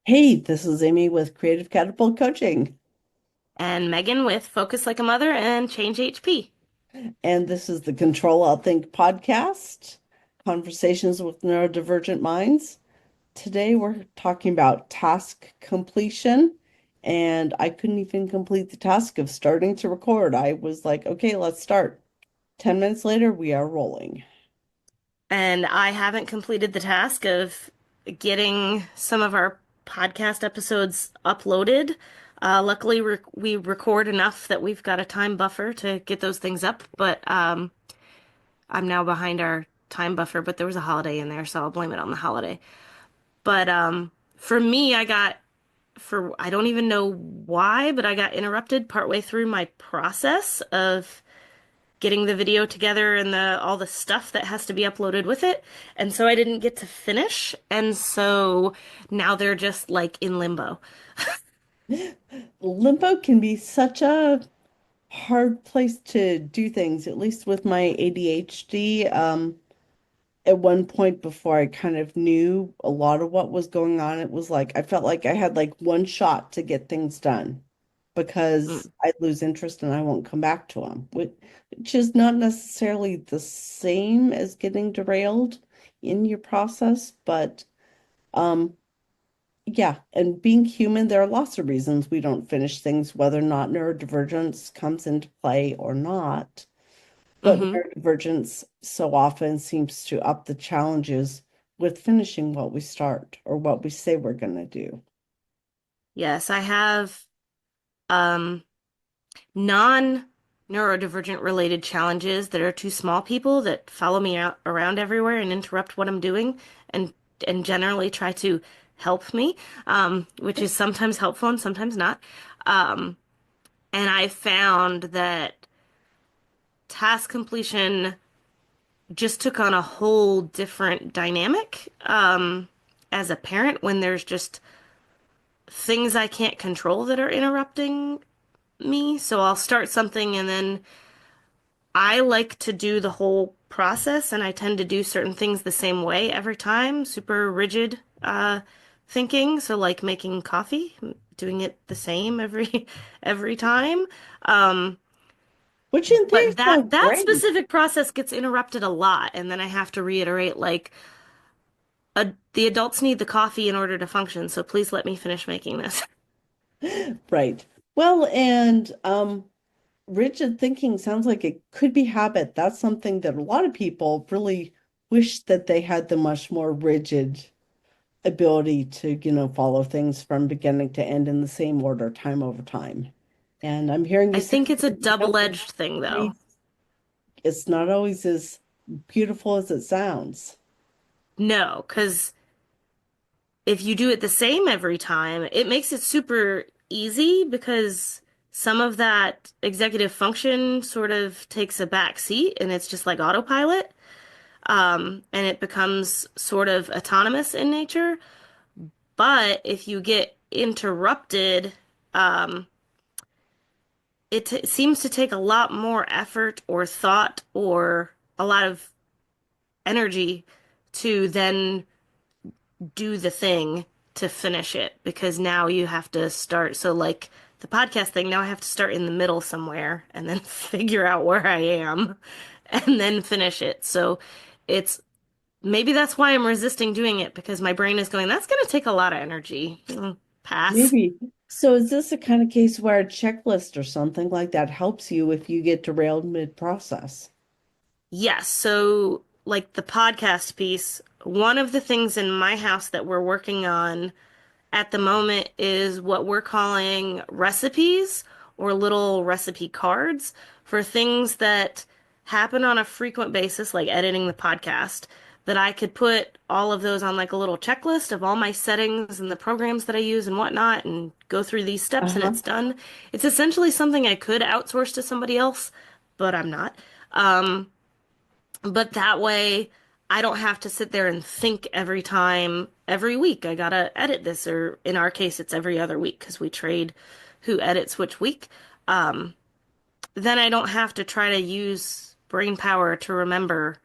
Hey, this is Amy with Creative Catapult Coaching, And Megan with Focus Like a Mother and Change HP. and this is the Control Alt Think podcast, Conversations with Neurodivergent Minds. Today we're talking about task completion, and I couldn't even complete the task of starting to record. I was like, okay, let's start. 10 minutes later, we are rolling. And I haven't completed the task of getting some of our podcast episodes uploaded. Luckily, we record enough that we've got a time buffer to get those things up, but I'm now behind our time buffer, but there was a holiday in there, so I'll blame it on the holiday. But for me, I don't even know why, but I got interrupted partway through my process of getting the video together and the all the stuff that has to be uploaded with it. And so I didn't get to finish. And so now they're just like in limbo. Limbo can be such a hard place to do things, at least with my ADHD. At one point before I kind of knew a lot of what was going on, it was like I felt like I had like one shot to get things done because Mm. I'd lose interest and I won't come back to them, which is not necessarily the same as getting derailed in your process, but um yeah, and being human, there are lots of reasons we don't finish things, whether or not neurodivergence comes into play or not. But hmm neurodivergence so often seems to up the challenges with finishing what we start or what we say we're going to do. Yes, I have um non-neurodivergent related challenges that are two small people that follow me around everywhere and interrupt what I'm doing and generally try to help me, which is sometimes helpful and sometimes not. Um, and I found that task completion just took on a whole different dynamic as a parent when there's just things I can't control that are interrupting me. So I'll start something and then I like to do the whole process and I tend to do certain things the same way every time, super rigid thinking. So like making coffee, doing it the same every time. Um, Which in theory But that sounds that great. specific process gets interrupted a lot, and then I have to reiterate like the adults need the coffee in order to function, so please let me finish making this. Right. Well, and rigid thinking sounds like it could be habit. That's something that a lot of people really wish that they had the much more rigid ability to, follow things from beginning to end in the same order, time over time. And I'm hearing you I say think it's a that double-edged thing though. it's not always as beautiful as it sounds. No, because if you do it the same every time, it makes it super easy because some of that executive function sort of takes a back seat and it's just like autopilot. And it becomes sort of autonomous in nature. But if you get interrupted, um, it t seems to take a lot more effort or thought or a lot of energy to then do the thing to finish it because now you have to start. So, like the podcast thing, now I have to start in the middle somewhere and then figure out where I am and then finish it. So, it's maybe that's why I'm resisting doing it because my brain is going, that's going to take a lot of energy. Pass. Maybe. So is this a kind of case where a checklist or something like that helps you if you get derailed mid-process? Yes, so like the podcast piece, one of the things in my house that we're working on at the moment is what we're calling recipes or little recipe cards for things that happen on a frequent basis, like editing the podcast, that I could put all of those on like a little checklist of all my settings and the programs that I use and whatnot and go through these steps and Uh-huh. it's done. It's essentially something I could outsource to somebody else, but I'm not. Um, but that way, I don't have to sit there and think every time, every week, I gotta edit this, or in our case, it's every other week because we trade who edits which week. Um, then I don't have to try to use brain power to remember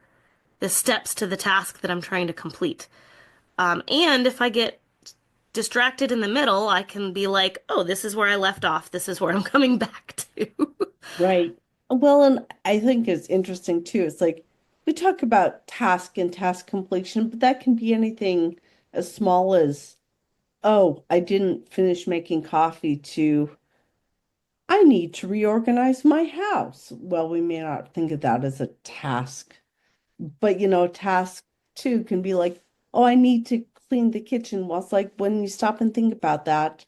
the steps to the task that I'm trying to complete. And if I get distracted in the middle, I can be like, oh, this is where I left off. This is where I'm coming back to. Right. Well, and I think it's interesting too. It's like we talk about task and task completion, but that can be anything as small as, oh, I didn't finish making coffee to, I need to reorganize my house. Well, we may not think of that as a task, but task two can be like, oh, I need to clean the kitchen. Well, it's like when you stop and think about that,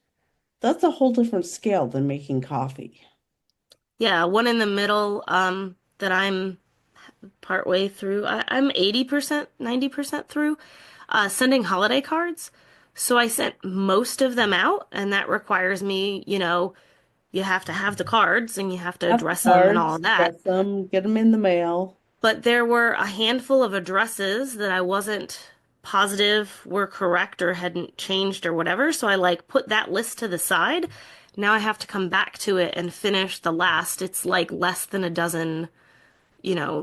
that's a whole different scale than making coffee. Yeah, one in the middle, that I'm partway through. I'm 80%, 90% through, sending holiday cards. So I sent most of them out, and that requires me, you have to have the cards and you have to Got the address them and all cards, of that. dress them, get them in the mail. But there were a handful of addresses that I wasn't positive were correct or hadn't changed or whatever. So I like put that list to the side. Now I have to come back to it and finish the last. It's like less than a dozen,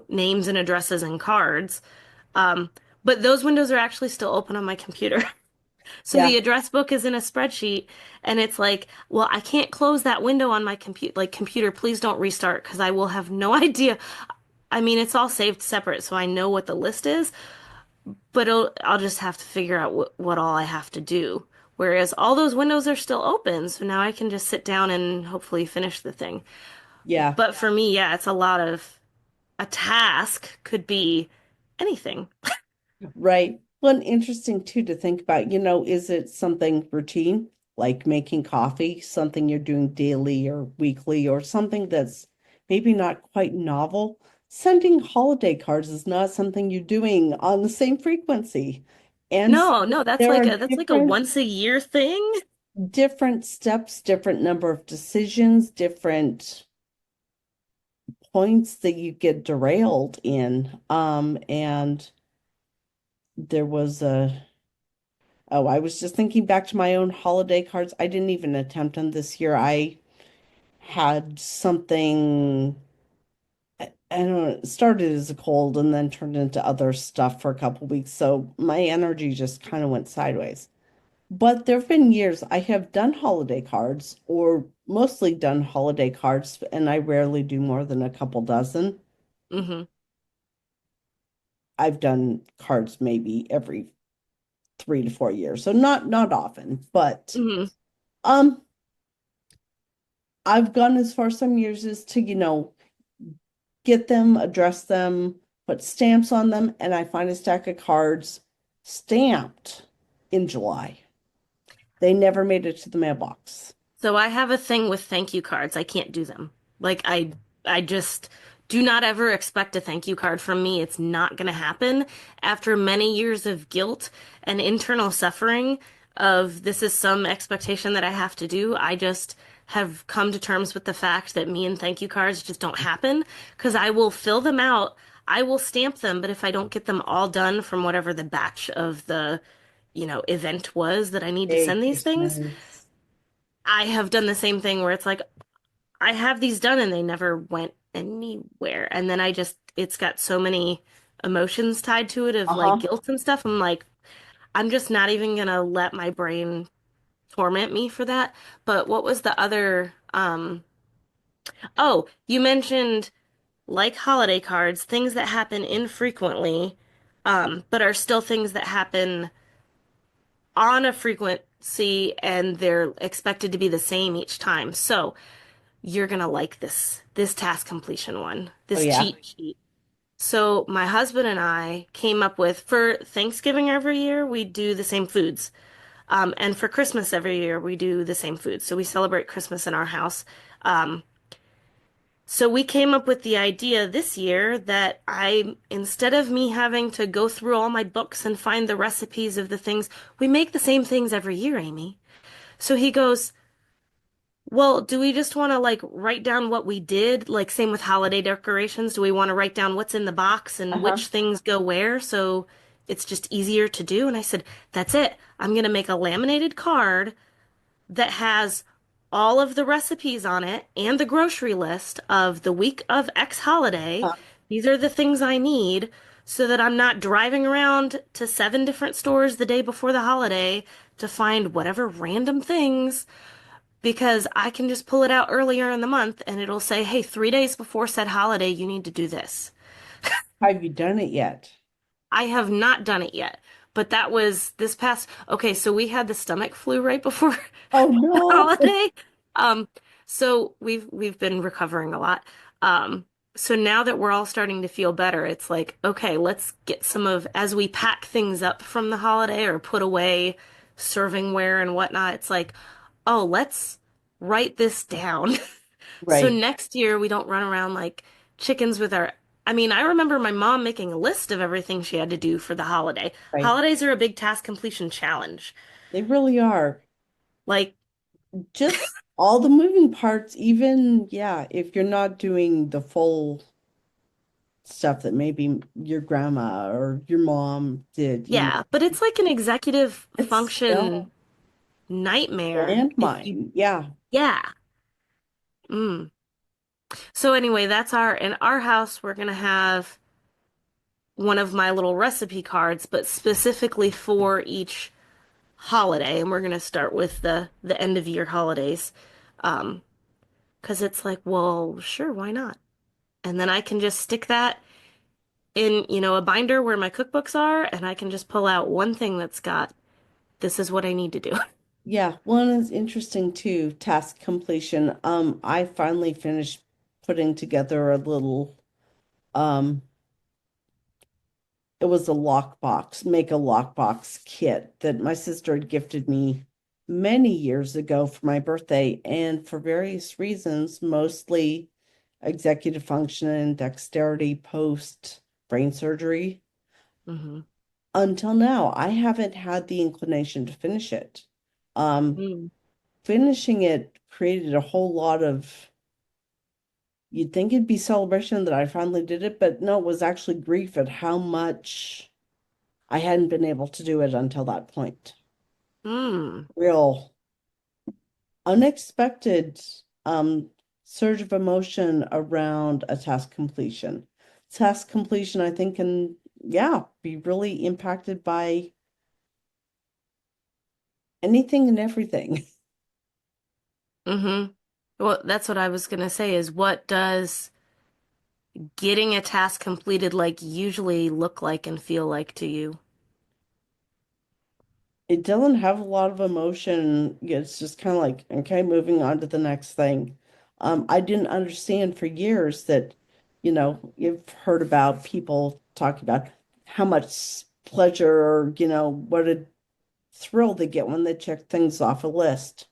names and addresses and cards. Um, but those windows are actually still open on my computer. So the Yeah, address book is in a spreadsheet, and it's like, well, I can't close that window on my computer, please don't restart because I will have no idea. I mean, it's all saved separate, so I know what the list is, but I'll just have to figure out what all I have to do. Whereas all those windows are still open, so now I can just sit down and hopefully finish the thing. yeah. But for me, yeah, it's a task could be anything. Right. Well, and interesting too to think about, is it something routine, like making coffee, something you're doing daily or weekly, or something that's maybe not quite novel? Sending holiday cards is not something you're doing on the same frequency. And so No, no, there are that's like a once a year thing. different steps, different number of decisions, different points that you get derailed in. And there was a Oh, I was just thinking back to my own holiday cards. I didn't even attempt them this year. I had something, I don't know, it started as a cold and then turned into other stuff for a couple weeks. So my energy just kind of went sideways. But there have been years I have done holiday cards or mostly done holiday cards, and I rarely do more than a couple dozen. Hmm. I've done cards maybe every 3 to 4 years. So not often, but Hmm. um I've gone as far some years as to, get them, address them, put stamps on them, and I find a stack of cards stamped in July. They never made it to the mailbox. So I have a thing with thank you cards. I can't do them. Like I just do not ever expect a thank you card from me. It's not going to happen. After many years of guilt and internal suffering of this is some expectation that I have to do, I just have come to terms with the fact that me and thank you cards just don't happen because I will fill them out. I will stamp them, but if I don't get them all done from whatever the batch of the, event was that I need to send these things, Vacations. I have done the same thing where it's like, I have these done and they never went anywhere. And then it's got so many emotions tied to it of like Uh-huh. guilt and stuff. I'm like, I'm just not even gonna let my brain torment me for that. But what was the other, oh, you mentioned like holiday cards, things that happen infrequently, but are still things that happen on a frequency and they're expected to be the same each time. So, you're gonna like this task completion one, Oh this yeah. cheat sheet. So my husband and I came up with for Thanksgiving every year we do the same foods. And for Christmas every year we do the same foods. So we celebrate Christmas in our house. Um, so we came up with the idea this year that instead of me having to go through all my books and find the recipes of the things, we make the same things every year, Amy. So he goes, well, do we just want to like write down what we did? Like same with holiday decorations. Do we want to write down what's in the box and Uh-huh. which things go where so it's just easier to do? And I said, that's it. I'm going to make a laminated card that has all of the recipes on it and the grocery list of the week of X holiday. Uh, These are the things I need so that I'm not driving around to 7 different stores the day before the holiday to find whatever random things because I can just pull it out earlier in the month and it'll say, hey, 3 days before said holiday, you need to do this. Have you done it yet? I have not done it yet, but that was this past. Okay, so we had the stomach flu right before Oh the no. holiday. Um, so we've been recovering a lot. So now that we're all starting to feel better, it's like, okay, let's get some of as we pack things up from the holiday or put away servingware and whatnot, it's like, oh, let's write this down. So Right, next year we don't run around like chickens with our. I mean, I remember my mom making a list of everything she had to do for the holiday. right. Holidays are a big task completion challenge. They really are. Like, Just all the moving parts, even, yeah, if you're not doing the full stuff that maybe your grandma or your mom did, yeah, but it's like an executive it's still function nightmare if you, landmine. Yeah, yeah. Mm. So anyway, that's our, in our house, we're gonna have one of my little recipe cards, but specifically for each holiday, and we're gonna start with the end of year holidays. Um, 'Cause it's like, well, sure, why not? And then I can just stick that in, a binder where my cookbooks are, and I can just pull out one thing that's got, this is what I need to do. yeah. One is interesting too, task completion. I finally finished putting together a little um it was a lockbox, make a lockbox kit that my sister had gifted me many years ago for my birthday, and for various reasons, mostly executive function and dexterity post brain surgery. Hmm. Until now, I haven't had the inclination to finish it. Um, Mm. Finishing it created a whole lot of, you'd think it'd be celebration that I finally did it, but no, it was actually grief at how much I hadn't been able to do it until that point. Mm. Real unexpected um surge of emotion around a task completion. Task completion, I think, can, yeah, be really impacted by anything and everything. Hmm. Well, that's what I was gonna say is what does getting a task completed like usually look like and feel like to you? It doesn't have a lot of emotion. It's just kind of like, okay, moving on to the next thing. I didn't understand for years that, you've heard about people talking about how much pleasure or, what a thrill they get when they check things off a list.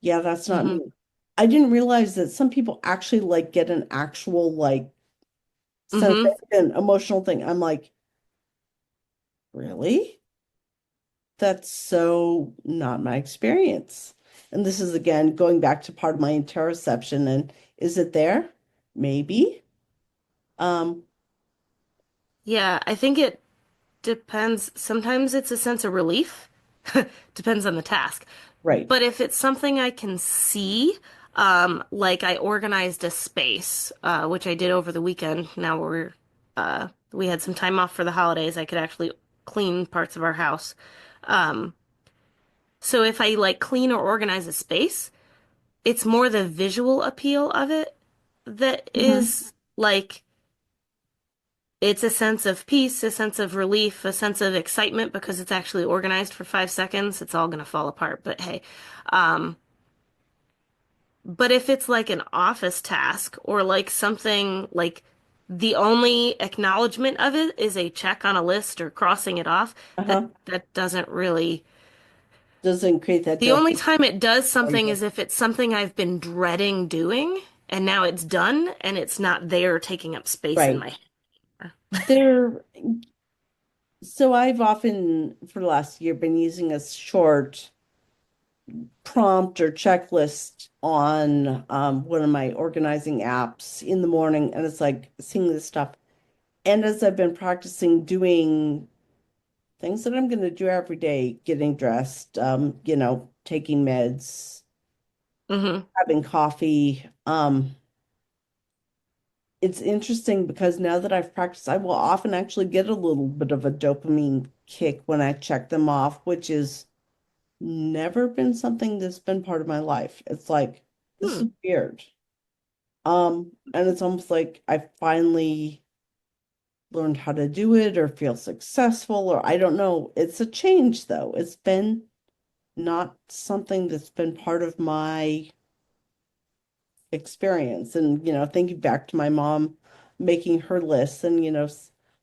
Yeah, that's not Hmm. me. I didn't realize that some people actually like get an actual like Hmm. sensation, emotional thing. I'm like, really? That's so not my experience. And this is again going back to part of my interoception. And is it there? Maybe. Um, Yeah, I think it depends. Sometimes it's a sense of relief. Depends on the task. right. But if it's something I can see, like I organized a space, which I did over the weekend. Now we had some time off for the holidays. I could actually clean parts of our house. Um, so if I like clean or organize a space, it's more the visual appeal of it that Mhm. is like it's a sense of peace, a sense of relief, a sense of excitement because it's actually organized for 5 seconds. It's all gonna fall apart, but hey. Um, But if it's like an office task or like something like the only acknowledgement of it is a check on a list or crossing it off, Uh-huh. that doesn't really. Doesn't create that The only dopamine time it does something exposure. is if it's something I've been dreading doing and now it's done and it's not there taking up space in Right. my head. There, so I've often for the last year been using a short prompt or checklist on one of my organizing apps in the morning, and it's like seeing this stuff. And as I've been practicing doing things that I'm going to do every day, getting dressed, taking meds, Hmm. having coffee, it's interesting because now that I've practiced, I will often actually get a little bit of a dopamine kick when I check them off, which is never been something that's been part of my life. It's like, this Hmm. is weird. And it's almost like I finally learned how to do it or feel successful, or I don't know. It's a change though. It's been not something that's been part of my experience. And, thinking back to my mom making her lists and,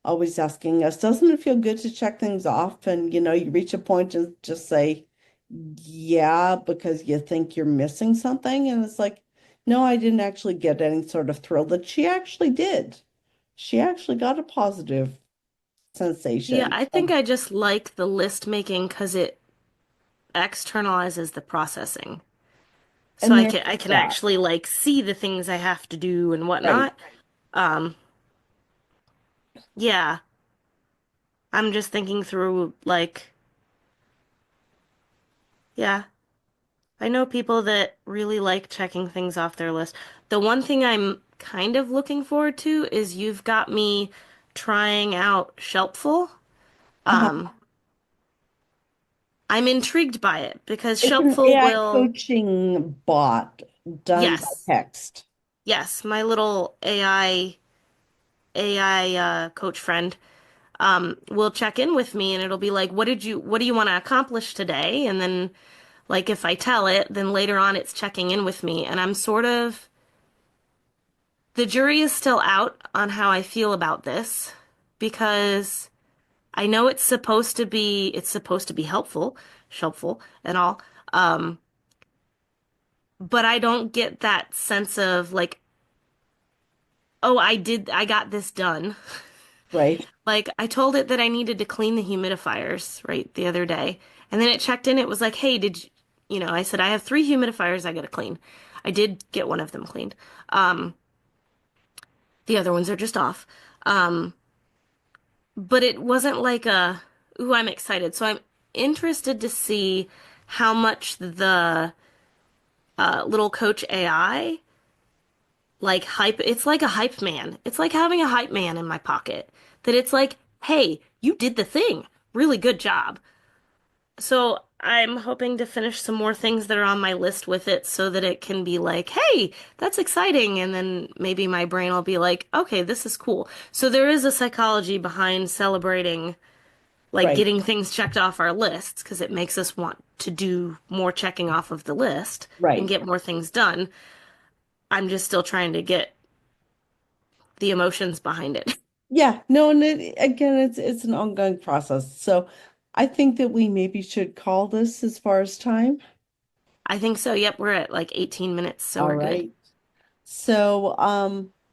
always asking us, doesn't it feel good to check things off? And, you reach a point and just say, yeah, because you think you're missing something. And it's like, no, I didn't actually get any sort of thrill that she actually did. She actually got a positive Yeah, sensation. I think I just like the list making because it externalizes the processing. So And I there can I is can that. actually like see the things I have to do and Right. whatnot. Um, yeah, I'm just thinking through like, yeah, I know people that really like checking things off their list. The one thing I'm kind of looking forward to is you've got me trying out Shelpful. Uh-huh. Um, I'm intrigued by it because It's an Shelpful AI will, coaching bot done by yes, text. yes, my little AI coach friend will check in with me and it'll be like, what do you want to accomplish today? And then like if I tell it, then later on it's checking in with me and I'm sort of the jury is still out on how I feel about this because I know it's supposed to be helpful and all. Um, but I don't get that sense of like, oh, I got this done. Right. Like I told it that I needed to clean the humidifiers, right, the other day. And then it checked in, it was like, hey, I said I have three humidifiers I gotta clean. I did get one of them cleaned. Um, the other ones are just off. Um, but it wasn't like ooh, I'm excited. So I'm interested to see how much the little coach AI like hype, it's like a hype man. It's like having a hype man in my pocket. That it's like, hey, you did the thing. Really good job. So I'm hoping to finish some more things that are on my list with it so that it can be like, hey, that's exciting. And then maybe my brain will be like, okay, this is cool. So there is a psychology behind celebrating, like Right. getting things checked off our lists because it makes us want to do more checking off of the list and Right. get more things done. I'm just still trying to get the emotions behind it. Yeah. No, and again, it's an ongoing process. So I think that we maybe should call this as far as time. I think so. Yep, we're at like 18 minutes, so All we're good. right. So,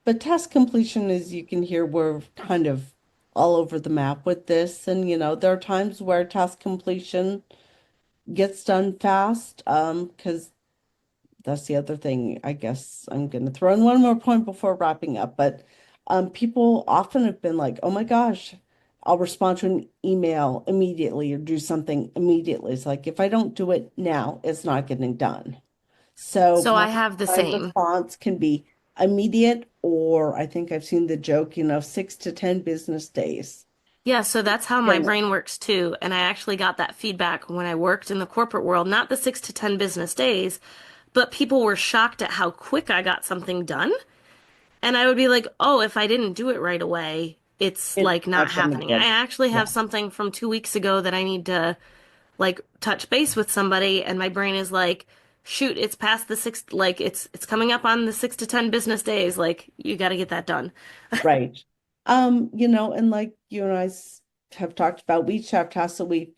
but task completion, as you can hear, we're kind of all over the map with this. And, there are times where task completion gets done fast, because that's the other thing. I guess I'm going to throw in one more point before wrapping up. But people often have been like, oh my gosh, I'll respond to an email immediately or do something immediately. It's like, if I don't do it now, it's not getting done. So So my I have the time same. response can be immediate, or I think I've seen the joke, 6 to 10 business days. Yeah, so that's how my Finished. brain works too. And I actually got that feedback when I worked in the corporate world, not the 6 to 10 business days, but people were shocked at how quick I got something done. And I would be like, oh, if I didn't do it right away, it's It's like not not gonna happening. I get, actually yeah, have something from 2 weeks ago that I need to like touch base with somebody, and my brain is like, shoot, it's past the six, like it's coming up on the 6 to 10 business days. Like you got to get that done. right. And like you and have talked about, we each have tasks that we,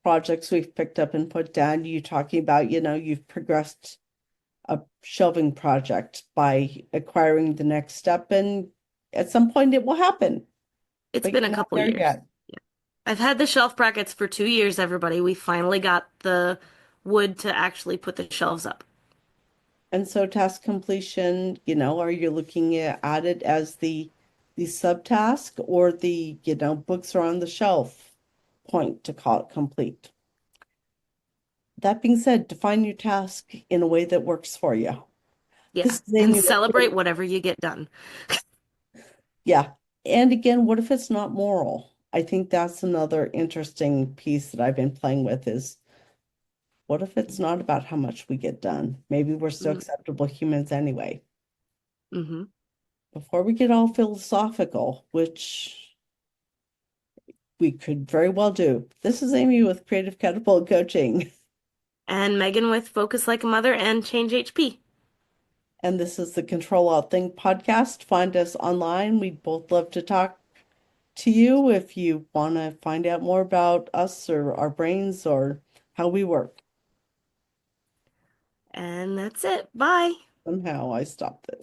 projects we've picked up and put down. You talking about, you've progressed a shelving project by acquiring the next step, and at some point it will happen, It's but been a you're not couple there years. yet. I've had the shelf brackets for 2 years, everybody. We finally got the wood to actually put the shelves up. And so task completion, are you looking at it as the subtask or the, books are on the shelf point to call it complete? That being said, define your task in a way that works for you. Yeah. This is And Amy with celebrate whatever you get done. yeah. And again, what if it's not moral? I think that's another interesting piece that I've been playing with is What if it's not about how much we get done? Maybe we're still acceptable humans anyway. Mm-hmm. Before we get all philosophical, which we could very well do. This is Amy with Creative Catapult Coaching, And Megan with Focus Like a Mother and Change HP. and this is the Control Alt Think podcast. Find us online. We'd both love to talk to you if you want to find out more about us or our brains or how we work. And that's it. Bye. Somehow I stopped this.